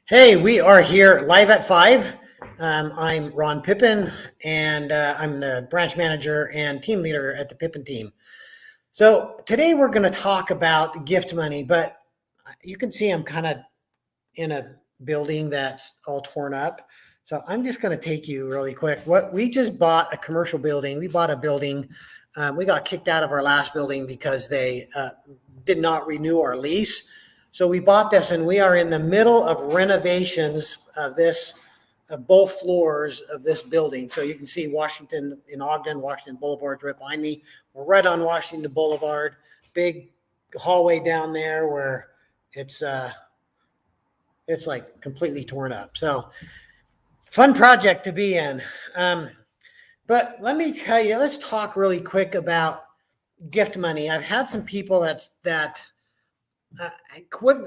Hey, we are here live at 5. I'm Ron Pippin, and I'm the branch manager and team leader at the Pippin team. So today we're going to talk about gift money, but you can see I'm kind of in a building that's all torn up. So I'm just going to take you really quick. What we just bought a commercial building. We bought a building. We got kicked out of our last building because they did not renew our lease. So we bought this, and we are in the middle of renovations of this, of both floors of this building. So you can see Washington in Ogden, Washington Boulevard's right behind me. We're right on Washington Boulevard. Big hallway down there where it's like completely torn up. So fun project to be in. But let me tell you, let's talk really quick about gift money. I've had some people that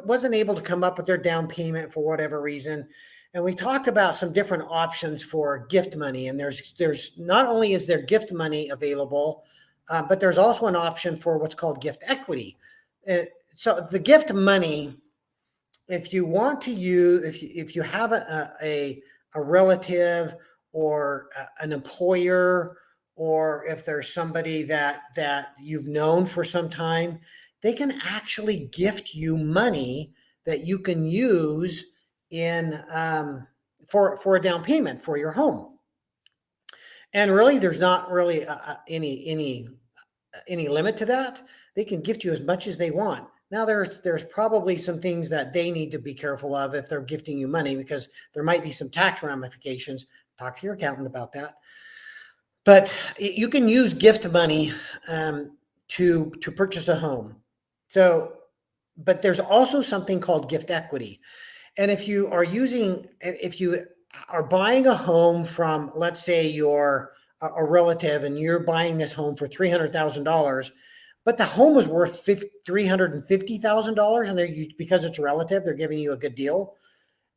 wasn't able to come up with their down payment for whatever reason. And we talked about some different options for gift money. And there's not only is there gift money available, but there's also an option for what's called gift equity. So the gift money, if you want to use, if you have a relative or an employer, or if there's somebody that you've known for some time, they can actually gift you money that you can use in for a down payment for your home. And really, there's not really any limit to that. They can gift you as much as they want. Now, there's probably some things that they need to be careful of if they're gifting you money, because there might be some tax ramifications. Talk to your accountant about that. But you can use gift money to purchase a home. So, but there's also something called gift equity. And if you are buying a home from, let's say you're a relative and you're buying this home for $300,000, but the home was worth $350,000, and because it's a relative, they're giving you a good deal.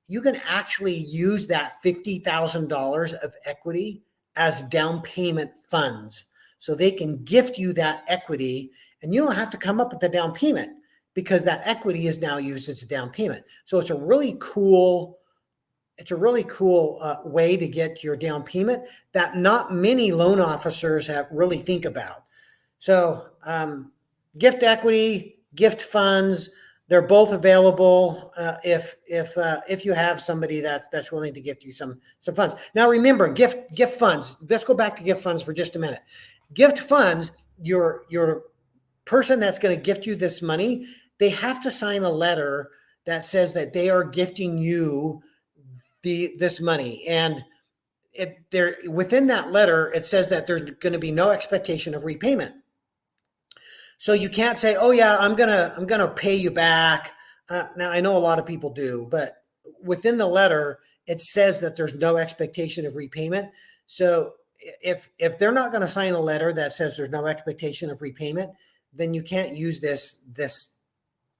You can actually use that $50,000 of equity as down payment funds. So they can gift you that equity, and you don't have to come up with the down payment because that equity is now used as a down payment. So it's a really cool way to get your down payment that not many loan officers have really think about. So gift equity, gift funds, they're both available if you have somebody that's willing to gift you some funds. Now remember, gift funds. Let's go back to gift funds for just a minute. Gift funds, your person that's going to gift you this money, they have to sign a letter that says that they are gifting you this money, and within that letter it says that there's going to be no expectation of repayment. So you can't say, "Oh yeah, I'm gonna pay you back." Now I know a lot of people do, but within the letter it says that there's no expectation of repayment. So if they're not going to sign a letter that says there's no expectation of repayment, then you can't use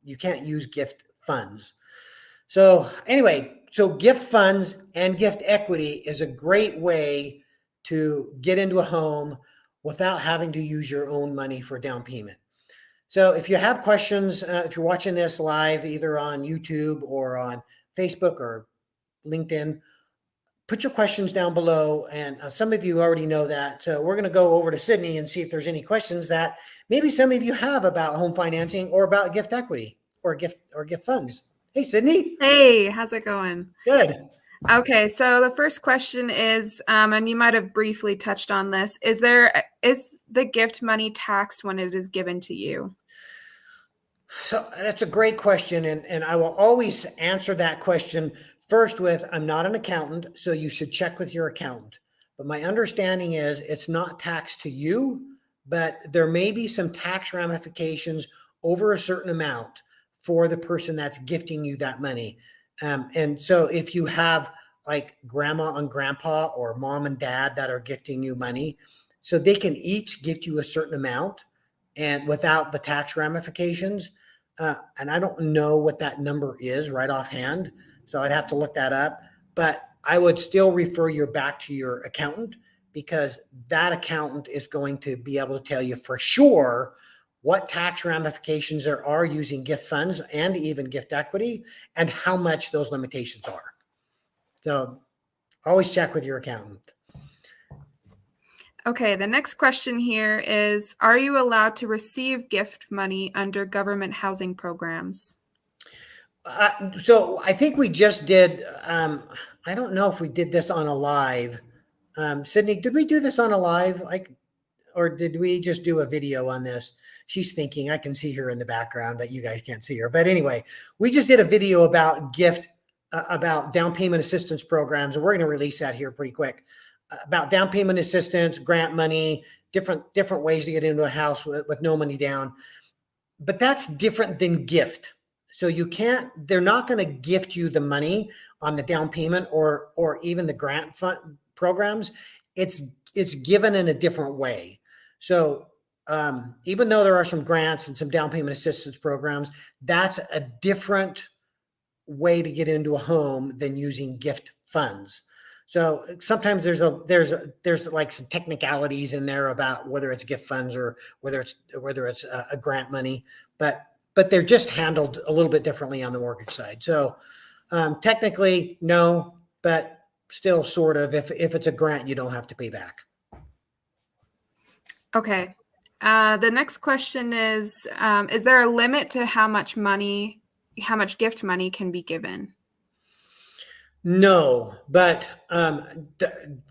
you can't use gift funds. So anyway, so gift funds and gift equity is a great way to get into a home without having to use your own money for down payment. So if you have questions, if you're watching this live, either on YouTube or on Facebook or LinkedIn, put your questions down below. And some of you already know that. So we're going to go over to Sydney and see if there's any questions that maybe some of you have about home financing or about gift equity or gift funds. Hey, Sydney. Hey, how's it going? Good. Okay, so the first question is, and you might have briefly touched on this, is the gift money taxed when it is given to you? So that's a great question. And I will always answer that question first with, I'm not an accountant, so you should check with your accountant. But my understanding is it's not taxed to you, but there may be some tax ramifications over a certain amount for the person that's gifting you that money. And so if you have like grandma and grandpa or mom and dad that are gifting you money, so they can each gift you a certain amount and without the tax ramifications. And I don't know what that number is right offhand, so I'd have to look that up. But I would still refer you back to your accountant, because that accountant is going to be able to tell you for sure what tax ramifications there are using gift funds and even gift equity, and how much those limitations are. So always check with your accountant. Okay, the next question here is, are you allowed to receive gift money under government housing programs? So I think we just did, I don't know if we did this on a live. Sydney, did we do this on a live? Or did we just do a video on this? She's thinking, I can see her in the background, that you guys can't see her. But anyway, we just did a video about about down payment assistance programs, and we're going to release that here pretty quick, about down payment assistance, grant money, different ways to get into a house with no money down. But that's different than gift. So they're not going to gift you the money on the down payment or even the grant fund programs. It's given in a different way. So even though there are some grants and some down payment assistance programs, that's a different way to get into a home than using gift funds. So sometimes there's like some technicalities in there about whether it's gift funds or whether it's a grant money, but they're just handled a little bit differently on the mortgage side. So technically no, but still sort of, if it's a grant, you don't have to pay back. Okay. The next question is there a limit to how much gift money can be given? No, but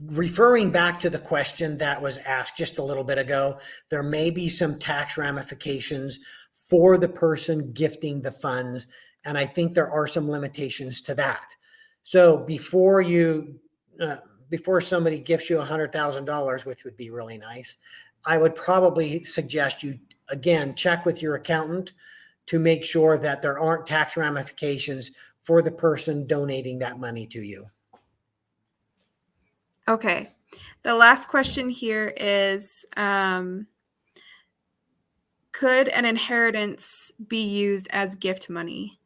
referring back to the question that was asked just a little bit ago, there may be some tax ramifications for the person gifting the funds, and I think there are some limitations to that. So before somebody gifts you $100,000, which would be really nice, I would probably suggest you, again, check with your accountant to make sure that there aren't tax ramifications for the person donating that money to you. Okay. The last question here is, could an inheritance be used as gift money?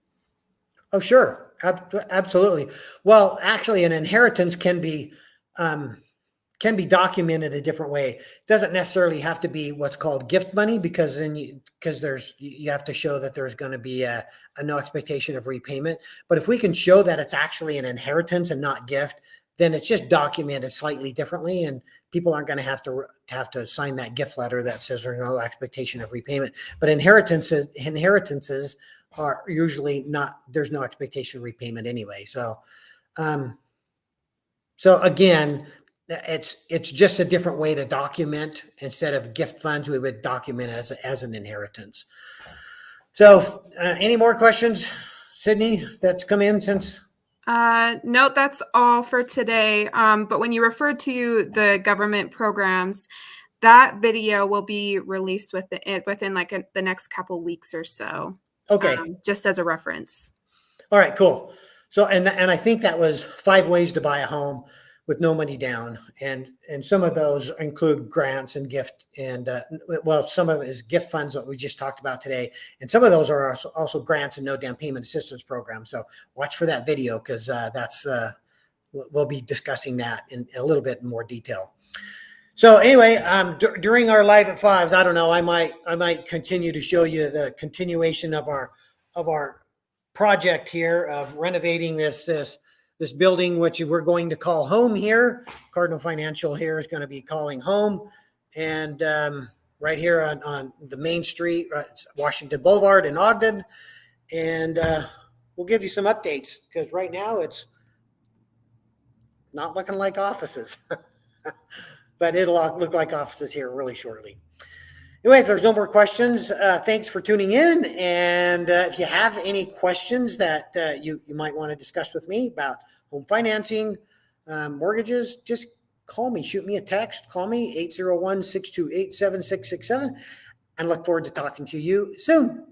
Oh, sure. Absolutely. Well, actually, an inheritance can be documented a different way. It doesn't necessarily have to be what's called gift money, because you have to show that there's going to be a no expectation of repayment. But if we can show that it's actually an inheritance and not gift, then it's just documented slightly differently, and people aren't going to have to sign that gift letter that says there's no expectation of repayment. But inheritances are usually not, there's no expectation of repayment anyway. So again, it's just a different way to document. Instead of gift funds, we would document as an inheritance. So any more questions, Sydney, that's come in since? No, that's all for today. But when you refer to the government programs, that video will be released within like the next couple weeks or so. Okay. Just as a reference. All right, cool. So, and I think that was 5 ways to buy a home with no money down. And some of those include grants and gift, and some of it is gift funds that we just talked about today. And some of those are also grants and no down payment assistance programs. So watch for that video, because we'll be discussing that in a little bit more detail. So anyway, during our live at 5s, I don't know, I might continue to show you the continuation of our project here of renovating this building, which we're going to call home here. Cardinal Financial here is going to be calling home, and right here on the main street, Washington Boulevard in Ogden. And we'll give you some updates, because right now it's not looking like offices. But it'll look like offices here really shortly. Anyway, if there's no more questions, thanks for tuning in. And if you have any questions that you might want to discuss with me about home financing, mortgages, just call me, shoot me a text, call me 801-628-7667, and look forward to talking to you soon.